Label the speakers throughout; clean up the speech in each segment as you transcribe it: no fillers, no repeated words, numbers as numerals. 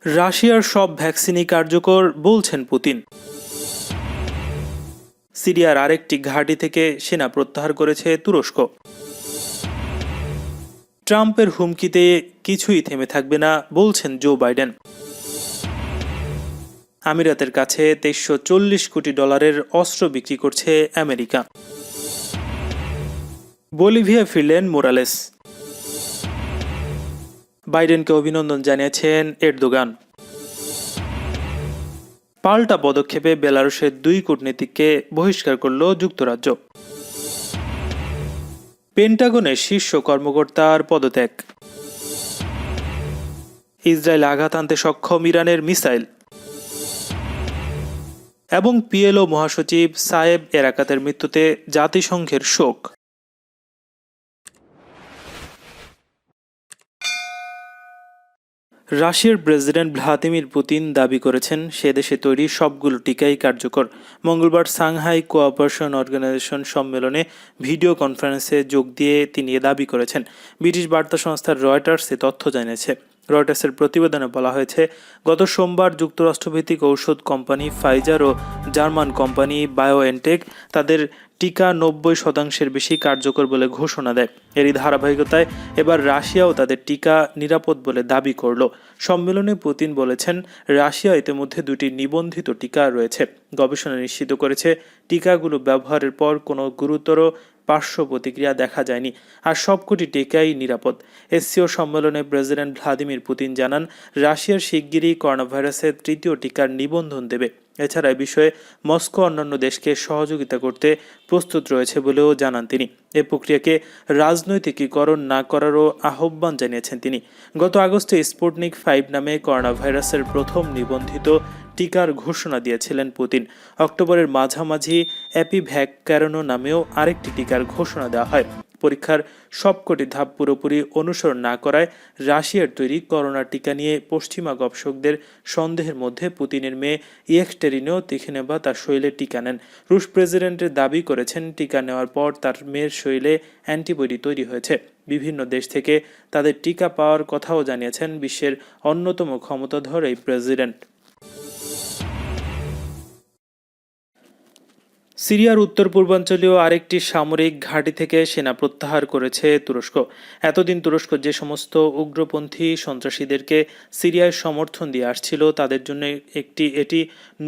Speaker 1: রাশিয়ার সব ভ্যাকসিনই কার্যকর বলছেন পুতিন। সিরিয়ার আরেকটি ঘাঁটি থেকে সেনা প্রত্যাহার করেছে তুরস্ক। ট্রাম্পের হুমকিতে কিছুই থেমে থাকবে না বলছেন জো বাইডেন। আমিরাতের কাছে 2340 কোটি ডলারের অস্ত্র বিক্রি করছে আমেরিকা। বলিভিয়া ফিরলেন মোরালেস। বাইডেনকে অভিনন্দন জানিয়েছেন এরদোগান। পাল্টা পদক্ষেপে বেলারুশের 2 কূটনীতিককে বহিষ্কার করল যুক্তরাজ্য। পেন্টাগনের শীর্ষ কর্মকর্তার পদত্যাগ। ইসরায়েল আঘাত আনতে সক্ষম ইরানের মিসাইল। এবং পিএলও মহাসচিব সায়েব এরাকাতের মৃত্যুতে জাতিসংঘের শোক। রাশিয়ার প্রেসিডেন্ট ভ্লাদিমির পুতিন দাবি করেছেন সে দেশে তৈরি সবগুলো টিকাই কার্যকর। মঙ্গলবার সাংহাই কোঅপারেশন অর্গানাইজেশন সম্মেলনে ভিডিও কনফারেন্সে যোগ দিয়ে তিনি এ দাবি করেছেন। ব্রিটিশ বার্তা সংস্থা রয়টার্স এ তথ্য জানিয়েছে। রয়টার্সের প্রতিবেদনে বলা হয়েছে, গত সোমবার যুক্তরাষ্ট্রভিত্তিক ঔষধ কোম্পানি ফাইজার ও জার্মান কোম্পানি বায়োএনটেক তাদের টিকা 90% বেশি কার্যকর বলে ঘোষণা দেয়। এরই ধারাবাহিকতায় এবার রাশিয়াও তাদের টিকা নিরাপদ বলে দাবি করল। সম্মেলনে পুতিন বলেছেন, রাশিয়া ইতিমধ্যে 2টি নিবন্ধিত টিকা রয়েছে। গবেষণা নিশ্চিত করেছে টিকাগুলো ব্যবহারের পর কোনো গুরুতর পার্শ্ব প্রতিক্রিয়া দেখা যায়নি, আর সবকটি টিকাই নিরাপদ। এসসিও সম্মেলনে প্রেসিডেন্ট ভ্লাদিমির পুতিন জানান, রাশিয়ার শিগগিরই করোনাভাইরাসের 3য় টিকার নিবন্ধন দেবে। এছাড়া এ বিষয়ে মস্কো অন্যান্য দেশকে সহযোগিতা করতে প্রস্তুত রয়েছে বলেও জানান তিনি। এ প্রক্রিয়াকে রাজনৈতিকীকরণ না করারও আহ্বান জানিয়েছেন তিনি। গত আগস্টে স্পুটনিক 5 নামে করোনা ভাইরাসের প্রথম নিবন্ধিত টিকার ঘোষণা দিয়েছিলেন পুতিন। অক্টোবরের মাঝামাঝি অ্যাপিভ্যাক্যারোনো নামেও আরেকটি টিকার ঘোষণা দেওয়া হয়। পরীক্ষার সবকটি ধাপ পুরোপুরি অনুসরণ না করায় রাশিয়ার তৈরি করোনা টিকা নিয়ে পশ্চিমা গবেষকদের সন্দেহের মধ্যে পুতিনের মেয়ে ইয়েকটেরিনা তিখিনেভা তার শরীরে টিকা নেন। রুশ প্রেসিডেন্টের দাবি করেছেন, টিকা নেওয়ার পর তার মেয়ের শরীরে অ্যান্টিবডি তৈরি হয়েছে। বিভিন্ন দেশ থেকে তাদের টিকা পাওয়ার কথাও জানিয়েছেন বিশ্বের অন্যতম ক্ষমতাধর এই প্রেসিডেন্ট। সিরিয়ার উত্তর পূর্বাঞ্চলীয় আরেকটি সামরিক ঘাঁটি থেকে সেনা প্রত্যাহার করেছে তুরস্ক। এতদিন তুরস্ক যে সমস্ত উগ্রপন্থী সন্ত্রাসীদেরকে সিরিয়ায় সমর্থন দিয়ে আসছিল তাদের জন্য এটি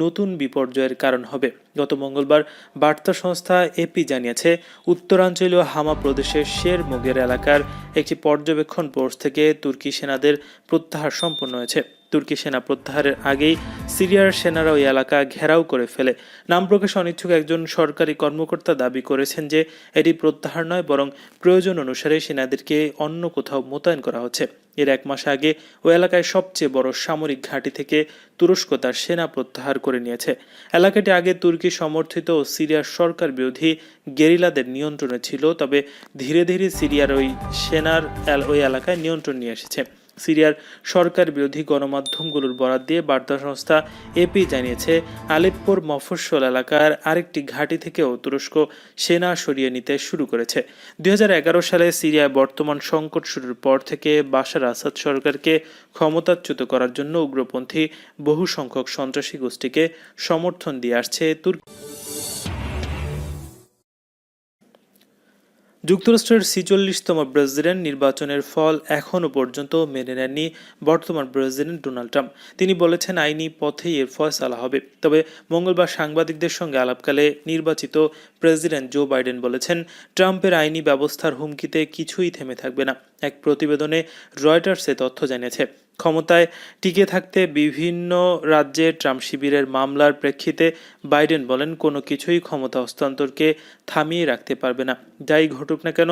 Speaker 1: নতুন বিপর্যয়ের কারণ হবে। গত মঙ্গলবার বার্তা সংস্থা এপি জানিয়েছে, উত্তরাঞ্চলীয় হামা প্রদেশের শের মুগের এলাকার একটি পর্যবেক্ষণ পোস্ট থেকে তুর্কি সেনাদের প্রত্যাহার সম্পন্ন হয়েছে। তুর্কি সেনা প্রত্যাহারের আগেই সিরিয়ার সেনারা ওই এলাকা ঘেরাও করে ফেলে। নাম প্রকাশে অনিচ্ছুক একজন সরকারি কর্মকর্তা দাবি করেছেন যে এটি প্রত্যাহার নয়, বরং প্রয়োজন অনুসারে সেনাদেরকে অন্য কোথাও মোতায়েন করা হচ্ছে। এর 1 মাস আগে ওই এলাকায় সবচেয়ে বড় সামরিক ঘাঁটি থেকে তুরস্ক তার সেনা প্রত্যাহার করে নিয়েছে। এলাকাটি আগে তুর্কি সমর্থিত ও সিরিয়ার সরকার বিরোধী গেরিলাদের নিয়ন্ত্রণে ছিল, তবে ধীরে ধীরে সিরিয়ার ওই এলাকায় নিয়ন্ত্রণ নিয়ে এসেছে। সিরিয়ার সরকার বিরোধী গণমাধ্যমগুলোর বরাত দিয়ে বার্তা সংস্থা এপি জানিয়েছে, আলেপ্পোর মফস্বল এলাকার আরেকটি ঘাঁটি থেকেও তুরস্ক সেনা সরিয়ে নিতে শুরু করেছে। 2011 সালে সিরিয়ায় বর্তমান সংকট শুরুর পর থেকে বাশার আসাদ সরকারকে ক্ষমতাচ্যুত করার জন্য উগ্রপন্থী বহু সংখ্যক সন্ত্রাসী গোষ্ঠীকে সমর্থন দিয়ে আসছে তুর্কি। যুক্তরাষ্ট্রের 46তম প্রেসিডেন্ট নির্বাচনের ফল এখনও পর্যন্ত মেনে নেননি বর্তমান প্রেসিডেন্ট ডোনাল্ড ট্রাম্প। তিনি বলেছেন, আইনি পথেই এর ফয়সালা হবে। তবে মঙ্গলবার সাংবাদিকদের সঙ্গে আলাপকালে নির্বাচিত প্রেসিডেন্ট জো বাইডেন বলেছেন, ট্রাম্পের আইনি ব্যবস্থার হুমকিতে কিছুই থেমে থাকবে না। এক প্রতিবেদনে রয়টার্স এ তথ্য জানিয়েছে। ক্ষমতায় টিকে থাকতে বিভিন্ন রাজ্যে ট্রাম্প শিবিরের মামলার প্রেক্ষিতে বাইডেন বলেন, কোনো কিছুই ক্ষমতা হস্তান্তরকে থামিয়ে রাখতে পারবে না। যাই ঘটুক না কেন,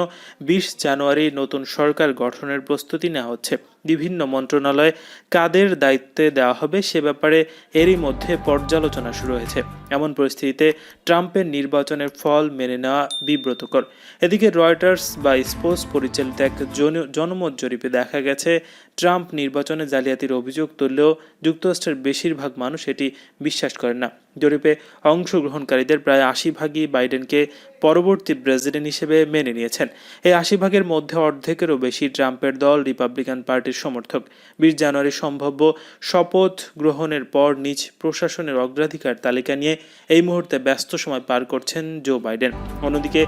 Speaker 1: 20 জানুয়ারি নতুন সরকার গঠনের প্রস্তুতি নেওয়া হচ্ছে। বিভিন্ন মন্ত্রণালয় কাদের দায়িত্বে দেওয়া হবে সে ব্যাপারে এরই মধ্যে পর্যালোচনা শুরু হয়েছে। এমন পরিস্থিতিতে ট্রাম্পের নির্বাচনের ফল মেনে নেওয়া বিব্রতকর। এদিকে রয়টার্স বা স্পোর্টস পরিচালিত এক জনমত জরিপে দেখা গেছে, ট্রাম্প নির্বাচনে জালিয়াতির অভিযোগ তুললেও যুক্তরাষ্ট্রের বেশিরভাগ মানুষ এটি বিশ্বাস করেন না। জরিপে অংশগ্রহণকারীদের প্রায় ৮০ ভাগই বাইডেনকে পরবর্তী প্রেসিডেন্ট হিসেবে মেনে নিয়েছেন। এই ৮০ ভাগের মধ্যে অর্ধেকেরও বেশি ট্রাম্পের দল রিপাবলিকান পার্টির সমর্থক। ২০ জানুয়ারি সম্ভাব্য শপথ গ্রহণের পর নিজ প্রশাসনের অগ্রাধিকার তালিকা নিয়ে এই মুহূর্তে ব্যস্ত সময় পার করছেন জো বাইডেন। অন্যদিকে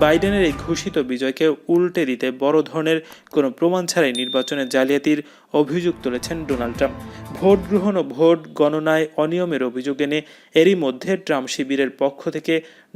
Speaker 1: বাইডেনের এই ঘোষিত বিজয়কে উল্টে দিতে বড় ধরনের কোনো প্রমাণ ছাড়াই নির্বাচনে জালিয়াতির অভিযোগ তুলেছেন ডোনাল্ড ট্রাম্প। ভোট গ্রহণ ও ভোট গণনায় অনিয়মের অভিযোগ এনে এরই মধ্যে ট্রাম্প শিবিরের পক্ষ থেকে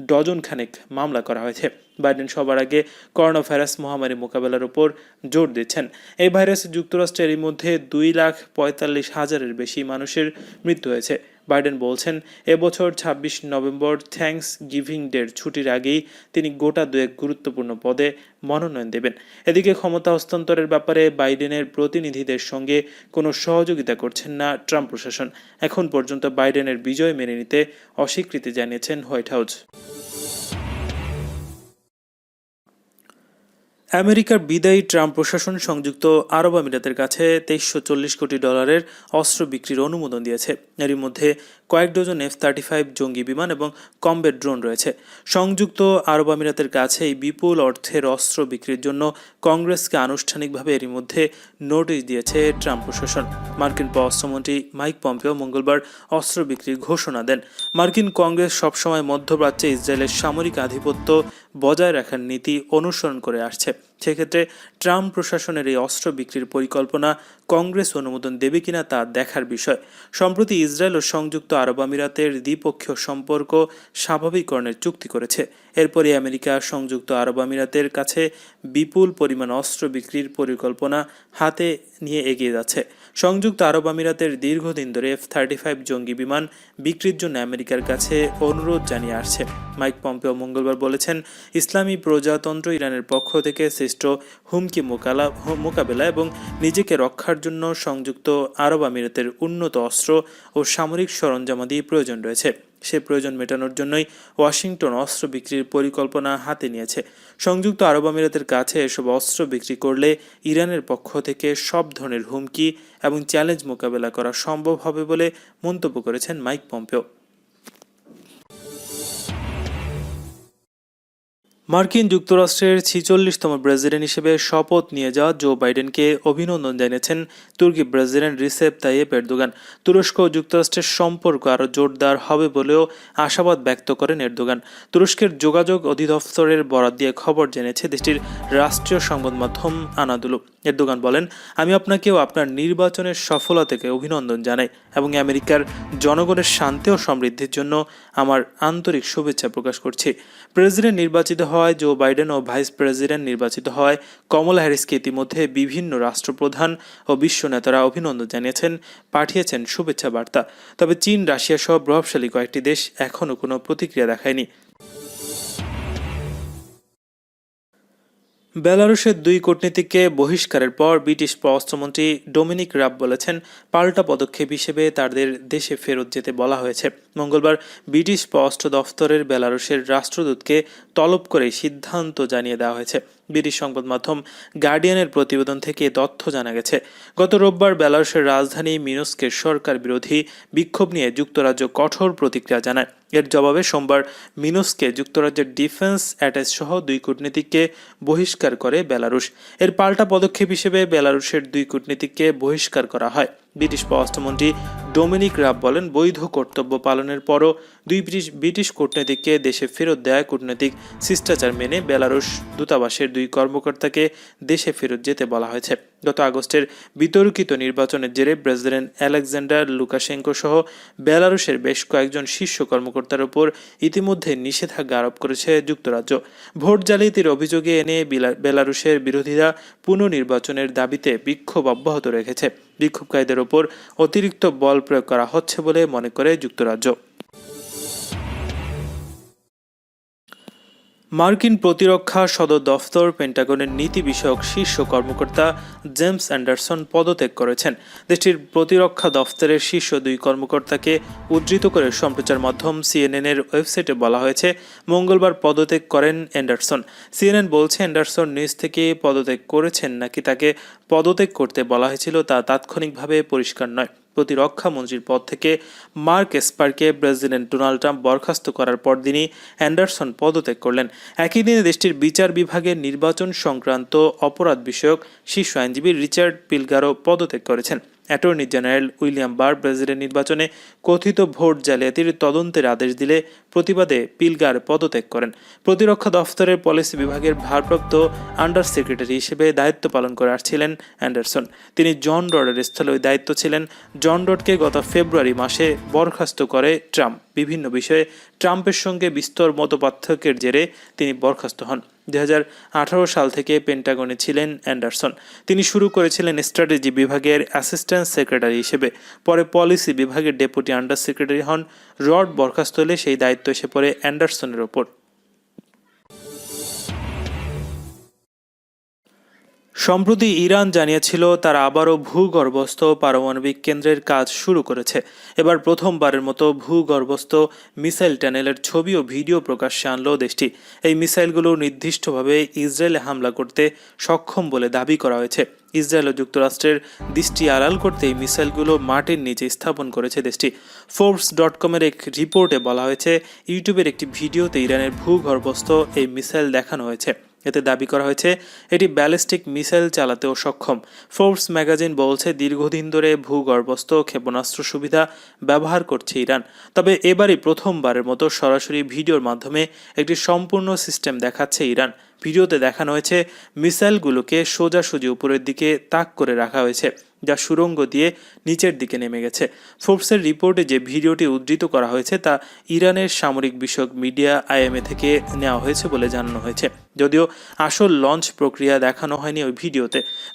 Speaker 1: ডজন খানেক মামলা করা হয়েছে। বাইডেন সবার আগে করোনা ভাইরাস মহামারী মোকাবেলার উপর জোর দিচ্ছেন। এই ভাইরাসে যুক্তরাষ্ট্রে এরই মধ্যে 2,45,000-এর বেশি মানুষের মৃত্যু হয়েছে। বাইডেন বলছেন, এবছর ২৬ নভেম্বর থ্যাঙ্কস গিভিং ডের ছুটির আগেই তিনি গোটা দুয়েক গুরুত্বপূর্ণ পদে মনোনয়ন দেবেন। এদিকে ক্ষমতা হস্তান্তরের ব্যাপারে বাইডেনের প্রতিনিধিদের সঙ্গে কোনো সহযোগিতা করছেন না ট্রাম্প প্রশাসন। এখন পর্যন্ত বাইডেনের বিজয় মেনে নিতে অস্বীকৃতি জানিয়েছেন হোয়াইট হাউস। আমেরিকার বিদায়ী ট্রাম্প প্রশাসন সংযুক্ত আরব আমিরাতের কাছে $২৩40 কোটি অস্ত্র বিক্রির অনুমোদন দিয়েছে। এরই মধ্যে কয়েক ডজন F-35 জঙ্গি বিমান এবং কমব্যাট ড্রোন রয়েছে। সংযুক্ত আরব আমিরাতের কাছে এই বিপুল অর্থের অস্ত্র বিক্রির জন্য কংগ্রেসকে আনুষ্ঠানিকভাবে এরই মধ্যে নোটিশ দিয়েছে ট্রাম্প প্রশাসন। মার্কিন পররাষ্ট্রমন্ত্রী মাইক পম্পেও মঙ্গলবার অস্ত্র বিক্রির ঘোষণা দেন। মার্কিন কংগ্রেস সবসময় মধ্যপ্রাচ্যে ইসরায়েলের সামরিক আধিপত্য বজায় রাখার নীতি অনুসরণ করে আসছে। সেক্ষেত্রে ট্রাম্প প্রশাসনের এই অস্ত্র বিক্রির পরিকল্পনা কংগ্রেস অনুমোদন দেবে কিনা তা দেখার বিষয়। সম্প্রতি ইসরায়েল ও সংযুক্ত আরব আমিরাতের দ্বিপক্ষীয় সম্পর্ক স্বাভাবিকরণের চুক্তি করেছে। এরপরই আমেরিকা সংযুক্ত আরব আমিরাতের কাছে বিপুল পরিমাণ অস্ত্র বিক্রির পরিকল্পনা হাতে নিয়ে এগিয়ে যাচ্ছে। সংযুক্ত আরব আমিরাতের দীর্ঘদিন ধরে F-35 জঙ্গি বিমান বিক্রির জন্য আমেরিকার কাছে অনুরোধ জানিয়ে আসছে। মাইক পম্পেও মঙ্গলবার বলেছেন, ইসলামী প্রজাতন্ত্র ইরানের পক্ষ থেকে সৃষ্ট হুমকি মোকাবেলা এবং নিজেকে রক্ষার জন্য সংযুক্ত আরব আমিরাতের উন্নত অস্ত্র ও সামরিক সরঞ্জামাদি প্রয়োজন রয়েছে। সে প্রয়োজন মেটানোর জন্যই ওয়াশিংটন অস্ত্র বিক্রির পরিকল্পনা হাতে নিয়েছে। সংযুক্ত আরব আমিরাতের কাছে এসব অস্ত্র বিক্রি করলে ইরানের পক্ষ থেকে সব ধরনের হুমকি এবং চ্যালেঞ্জ মোকাবেলা করা সম্ভব হবে বলে মন্তব্য করেছেন মাইক পম্পেও। মার্কিন যুক্তরাষ্ট্রের 46তম প্রেসিডেন্ট হিসেবে শপথ নিয়ে যাওয়া জো বাইডেনকে অভিনন্দন জানিয়েছেন তুর্কি প্রেসিডেন্ট রিসেপ তাইয়েপ এরদোগান। তুরস্ক ও যুক্তরাষ্ট্রের সম্পর্ক আরও জোরদার হবে বলেও আশাবাদ ব্যক্ত করেন এরদোগান। তুরস্কের যোগাযোগ অধিদপ্তরের বরাত দিয়ে খবর জেনেছে দেশটির রাষ্ট্রীয় সংবাদ মাধ্যম আনাদুলু। এরদোগান বলেন, আমি আপনাকেও আপনার নির্বাচনের সফলতাকে অভিনন্দন জানাই এবং আমেরিকার জনগণের শান্তি ও সমৃদ্ধির জন্য আমার আন্তরিক শুভেচ্ছা প্রকাশ করছি। প্রেসিডেন্ট নির্বাচিত হওয়ায় জো বাইডেন ও ভাইস প্রেসিডেন্ট নির্বাচিত হওয়ায় কমলা হ্যারিসকে ইতিমধ্যে বিভিন্ন রাষ্ট্রপ্রধান ও বিশ্ব নেতারা অভিনন্দন জানিয়েছেন, পাঠিয়েছেন শুভেচ্ছা বার্তা। তবে চীন, রাশিয়া সহ প্রভাবশালী কয়েকটি দেশ এখনও কোনো প্রতিক্রিয়া দেখায়নি। বেলারুশের 2 কূটনীতিককে বহিষ্কারের পর ব্রিটিশ পররাষ্ট্রমন্ত্রী ডোমিনিক রাব বলেছেন, পাল্টা পদক্ষেপ হিসেবে তাদের দেশে ফেরত যেতে বলা হয়েছে। মঙ্গলবার ব্রিটিশ পররাষ্ট্র দফতরের বেলারুশের রাষ্ট্রদূতকে তলব করে সিদ্ধান্ত জানিয়ে দেওয়া হয়েছে। ব্রিটিশ সংবাদ মাধ্যম গার্ডিয়ানের প্রতিবেদন থেকে তথ্য জানা গেছে। গত রোববার বেলারুশের রাজধানী মিনস্কের সরকার বিরোধী বিক্ষোভ নিয়ে যুক্তরাজ্য কঠোর প্রতিক্রিয়া জানায়। এর জবাবে সোমবার মিনস্কে যুক্তরাজ্যের ডিফেন্স অ্যাটাচ সহ 2 কূটনীতিককে বহিষ্কার করে বেলারুশ। এর পাল্টা পদক্ষেপ হিসেবে বেলারুশের 2 কূটনীতিককে বহিষ্কার করা হয়। ব্রিটিশ পররাষ্ট্রমন্ত্রী ডোমিনিক রাব বলেন, বৈধ কর্তব্য পালনের পরও 2 ব্রিটিশ কূটনীতিককে দেশে ফেরত দেয় কূটনৈতিক শিষ্টাচার মেনে বেলারুশ দূতাবাসের 2 কর্মকর্তাকে দেশে ফেরত যেতে বলা হয়েছে। গত আগস্টের বিতর্কিত নির্বাচনের জেরে প্রেসিডেন্ট আলেকজান্ডার লুকাশেঙ্কো সহ বেলারুশের বেশ কয়েকজন শীর্ষ কর্মকর্তার উপর ইতিমধ্যে নিষেধাজ্ঞা আরোপ করেছে যুক্তরাজ্য। ভোট জালিয়াতির অভিযোগে এনে বেলারুশের বিরোধীরা পুনর্নির্বাচনের দাবিতে বিক্ষোভ অব্যাহত রেখেছে। বিক্ষোভকারীদের ওপর অতিরিক্ত বল প্রয়োগ করা হচ্ছে বলে মনে করে যুক্তরাজ্য। মার্কিন প্রতিরক্ষা সদর দফতর পেন্টাগনের নীতি বিষয়ক শীর্ষ কর্মকর্তা জেমস অ্যান্ডারসন পদত্যাগ করেছেন। দেশটির প্রতিরক্ষা দফতরের শীর্ষ 2 কর্মকর্তাকে উদ্ধৃত করে সম্প্রচার মাধ্যম CNN-এর ওয়েবসাইটে বলা হয়েছে, মঙ্গলবার পদত্যাগ করেন অ্যান্ডারসন। CNN বলছে, অ্যান্ডারসন নিজ থেকে পদত্যাগ করেছেন নাকি তাকে পদত্যাগ করতে বলা হয়েছিল তা তাৎক্ষণিকভাবে পরিষ্কার নয়। প্রতিরক্ষা মন্ত্রীর পদ থেকে মার্ক এসপারকে প্রেসিডেন্ট ডোনাল্ড ট্রাম্প বরখাস্ত করার পরদিনই অ্যান্ডারসন পদত্যাগ করলেন। একই দিনে দেশটির বিচার বিভাগের নির্বাচন সংক্রান্ত অপরাধ বিষয়ক শীর্ষ আইনজীবী রিচার্ড পিলগারও পদত্যাগ করেছেন। অ্যাটর্নি জেনারেল উইলিয়াম বার প্রেসিডেন্ট নির্বাচনে কথিত ভোট জালিয়াতির তদন্তের আদেশ দিলে প্রতিবাদে পিলগার পদত্যাগ করেন। প্রতিরক্ষা দফতরের পলিসি বিভাগের ভারপ্রাপ্ত আন্ডার সেক্রেটারি হিসেবে দায়িত্ব পালন করে আসছিলেন অ্যান্ডারসন। তিনি জন ডডের স্থলে ওই দায়িত্ব ছিলেন। জন ডডকে গত ফেব্রুয়ারি মাসে বরখাস্ত করে ট্রাম্প। বিভিন্ন বিষয়ে ট্রাম্পের সঙ্গে বিস্তর মতপার্থক্যের জেরে তিনি বরখাস্ত হন। 2018 সাল থেকে পেন্টাগনে ছিলেন অ্যান্ডারসন। তিনি শুরু করেছিলেন স্ট্র্যাটেজি বিভাগের অ্যাসিস্ট্যান্ট সেক্রেটারি হিসেবে, পরে পলিসি বিভাগের ডেপুটি আন্ডার সেক্রেটারি হন। রড বরখাস্ত হলে সেই দায়িত্ব এসে পড়ে অ্যান্ডারসনের ওপর। সম্প্রতি ইরান জানিয়েছিল তারা আবারও ভূগর্ভস্থ পারমাণবিক কেন্দ্রের কাজ শুরু করেছে। এবার প্রথমবারের মতো ভূগর্ভস্থ মিসাইল টানেলের ছবি ও ভিডিও প্রকাশ্যে আনল দেশটি। এই মিসাইলগুলো নির্দিষ্টভাবে ইসরায়েলে হামলা করতে সক্ষম বলে দাবি করা হয়েছে। ইসরায়েল ও যুক্তরাষ্ট্রের দৃষ্টি আড়াল করতে এই মিসাইলগুলো মাটির নিচে স্থাপন করেছে দেশটি। Forbes.com-এর এক রিপোর্টে বলা হয়েছে, ইউটিউবের একটি ভিডিওতে ইরানের ভূগর্ভস্থ এই মিসাইল দেখানো হয়েছে। এতে দাবি করা হয়েছে এটি ব্যালিস্টিক মিসাইল চালাতেও সক্ষম। ফোর্বস ম্যাগাজিন বলছে, দীর্ঘদিন ধরে ভূগর্ভস্থ ক্ষেপণাস্ত্র সুবিধা ব্যবহার করছে ইরান। তবে এবারই প্রথমবারের মতো সরাসরি ভিডিওর মাধ্যমে একটি সম্পূর্ণ সিস্টেম দেখাচ্ছে ইরান। ভিডিওতে দেখানো হয়েছে মিসাইলগুলোকে সোজাসুজি উপরের দিকে তাক করে রাখা হয়েছে, যা সুড়ঙ্গ দিয়ে নিচের দিকে নেমে গেছে। ফোর্বসের রিপোর্টে যে ভিডিওটি উদ্ধৃত করা হয়েছে তা ইরানের সামরিক বিষয়ক মিডিয়া IMA থেকে নেওয়া হয়েছে বলে জানানো হয়েছে। যদিও আসল লঞ্চ প্রক্রিয়া দেখানো হয়নি ওই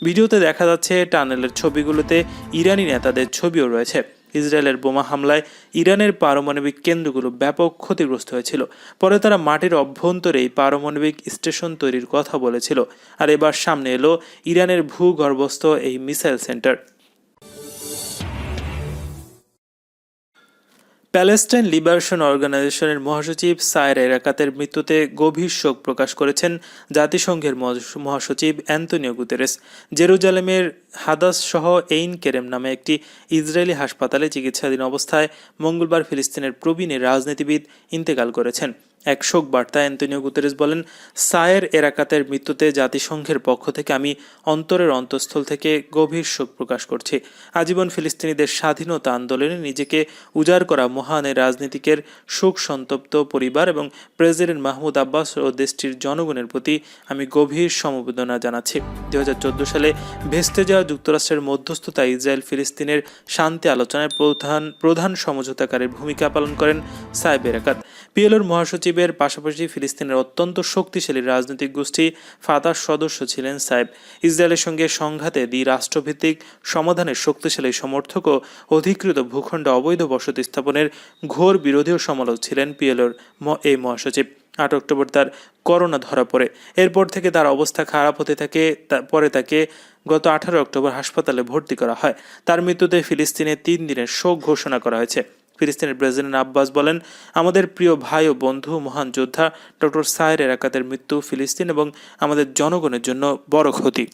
Speaker 1: ভিডিওতে দেখা যাচ্ছে টানেলের ছবিগুলোতে ইরানি নেতাদের ছবিও রয়েছে। ইসরায়েলের বোমা হামলায় ইরানের পারমাণবিক কেন্দ্রগুলো ব্যাপক ক্ষতিগ্রস্ত হয়েছিল। পরে তারা মাটির অভ্যন্তরেই পারমাণবিক স্টেশন তৈরির কথা বলেছিল। আর এবার সামনে এলো ইরানের ভূগর্ভস্থ এই মিসাইল সেন্টার। প্যালেস্টাইন লিবারেশন অর্গানাইজেশনের মহাসচিব সায়ের এরাকাতের মৃত্যুতে গভীর শোক প্রকাশ করেছেন জাতিসংঘের মহাসচিব অ্যান্তনিও গুতেরেস। জেরুজালেমের হাদাস সহ এইন কেরেম নামে একটি ইসরায়েলি হাসপাতালে চিকিৎসাধীন অবস্থায় মঙ্গলবার ফিলিস্তিনের প্রবীণ রাজনীতিবিদ ইন্তেকাল করেছেন। এক শোক বার্তায় অ্যান্তনিও গুতেরেস বলেন, সায়ের এরাকাতের মৃত্যুতে জাতিসংঘের পক্ষ থেকে আমি অন্তরের অন্তঃস্থল থেকে গভীর শোক প্রকাশ করছি। আজীবন ফিলিস্তিনিদের স্বাধীনতা আন্দোলনে নিজেকে উজাড় করা মহান এই রাজনীতিকের শোক সন্তপ্ত পরিবার এবং প্রেসিডেন্ট মাহমুদ আব্বাস ও দেশটির জনগণের প্রতি আমি গভীর সমবেদনা জানাচ্ছি। 2014 সালে ভেস্তে যাওয়া যুক্তরাষ্ট্রের মধ্যস্থতায় ইসরায়েল ফিলিস্তিনের শান্তি আলোচনায় প্রধান সমঝোতাকারীর ভূমিকা পালন করেন সায়েব এরাকাত। পিএলওর মহাসচিবের পাশাপাশি ফিলিস্তিনের অত্যন্ত শক্তিশালী রাজনৈতিক গোষ্ঠী ফাতাহ সদস্য ছিলেন সায়েব। ইসরায়েলের সঙ্গে সংঘাতে রাষ্ট্রভিত্তিক সমাধানের শক্তিশালী সমর্থক ও অধিকৃত ভূখণ্ডে অবৈধ বসতি স্থাপনের ঘোর বিরোধী ও সমালোচক ছিলেন পিএলওর এই মহাসচিব। 8 অক্টোবর তার করোনা ধরা পড়ে। এরপর থেকে তার অবস্থা খারাপ হতে থাকে। পরে তাকে গত 18 অক্টোবর হাসপাতালে ভর্তি করা হয়। তার মৃত্যুতে ফিলিস্তিনে 3 দিনের শোক ঘোষণা করা হয়েছে। ফিলিস্তিনের প্রেসিডেন্ট আব্বাস বলেন, আমাদের প্রিয় ভাই ও বন্ধু মহান যোদ্ধা ডক্টর সায়ের এরাকাতের মৃত্যু ফিলিস্তিন এবং আমাদের জনগণের জন্য বড় ক্ষতি।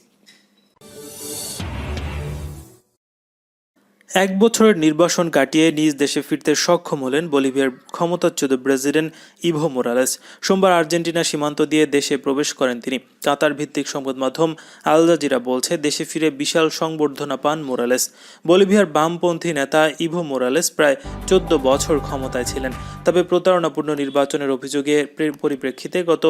Speaker 1: 1 বছরের নির্বাসন কাটিয়ে নিজ দেশে ফিরতে সক্ষম হলেন বলিভিয়ার ক্ষমতাচ্যুত প্রেসিডেন্ট ইভো মোরালেস। সোমবার আর্জেন্টিনা সীমান্ত দিয়ে দেশে প্রবেশ করেন তিনি। কাতার ভিত্তিক সংবাদ মাধ্যম আল জাজিরা বলছে, দেশে ফিরে বিশাল সংবর্ধনা পান মোরালেস। বলিভিয়ার বামপন্থী নেতা ইভো মোরালেস প্রায় 14 বছর ক্ষমতায় ছিলেন। তবে প্রতারণাপূর্ণ নির্বাচনের অভিযোগের পরিপ্রেক্ষিতে গত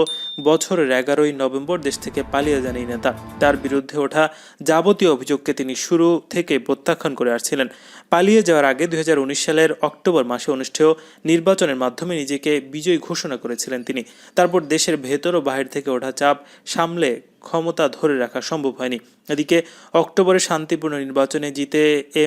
Speaker 1: বছরের 11 নভেম্বর দেশ থেকে পালিয়ে যান এই নেতা। তার বিরুদ্ধে ওঠা যাবতীয় অভিযোগকে তিনি শুরু থেকে প্রত্যাখ্যান করে আসছিলেন। পালিয়ে যাওয়ার আগে 2019 সালের অক্টোবর মাসে অনুষ্ঠেয় নির্বাচনের মাধ্যমে নিজেকে বিজয়ী ঘোষণা করেছিলেন তিনি। তারপর দেশের ভেতর ও বাহির থেকে ওঠা চাপ সামলে ক্ষমতা ধরে রাখা সম্ভব হয়নি। এদিকে অক্টোবরে শান্তিপূর্ণ নির্বাচনে জিতে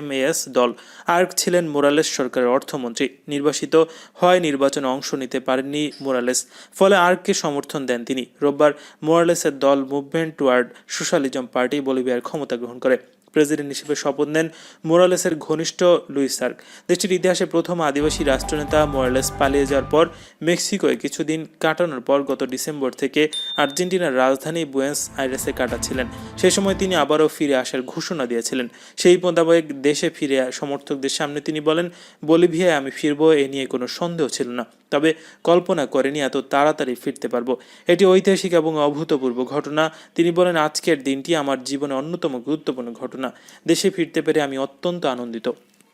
Speaker 1: MAS দল। আর্ক ছিলেন মোরালেস সরকারের অর্থমন্ত্রী। নির্বাসিত হয় নির্বাচনে অংশ নিতে পারেননি মোরালেস, ফলে আর্ককে সমর্থন দেন তিনি। রোববার মোরালেসের দল মুভমেন্ট টুয়ার্ড সোশ্যালিজম পার্টি বলিভিয়ার ক্ষমতা গ্রহণ করে। প্রেসিডেন্ট হিসেবে শপথ নেন মোরালেসের ঘনিষ্ঠ লুইস আর্ক। দেশটির ইতিহাসে প্রথম আদিবাসী রাষ্ট্রনেতা মোরালেস পালিয়ে যাওয়ার পর মেক্সিকোয় কিছুদিন কাটানোর পর গত ডিসেম্বর থেকে আর্জেন্টিনার রাজধানী বুয়েন্স আইরেসে কাটাচ্ছিলেন। সেই সময় তিনি আবারও ফিরে আসার ঘোষণা দিয়েছিলেন। সেই মোতাবেক দেশে ফিরে সমর্থকদের সামনে তিনি বলেন, বলিভিয়ায় আমি ফিরবো, এ নিয়ে কোনো সন্দেহ ছিল না, তবে কল্পনা করেনি এত তাড়াতাড়ি ফিরতে পারবো। এটি ঐতিহাসিক এবং অভূতপূর্ব ঘটনা। তিনি বলেন, আজকের দিনটি আমার জীবনে অন্যতম গুরুত্বপূর্ণ ঘটনা। দেশে ফিরতে পেরে আমি অত্যন্ত আনন্দিত।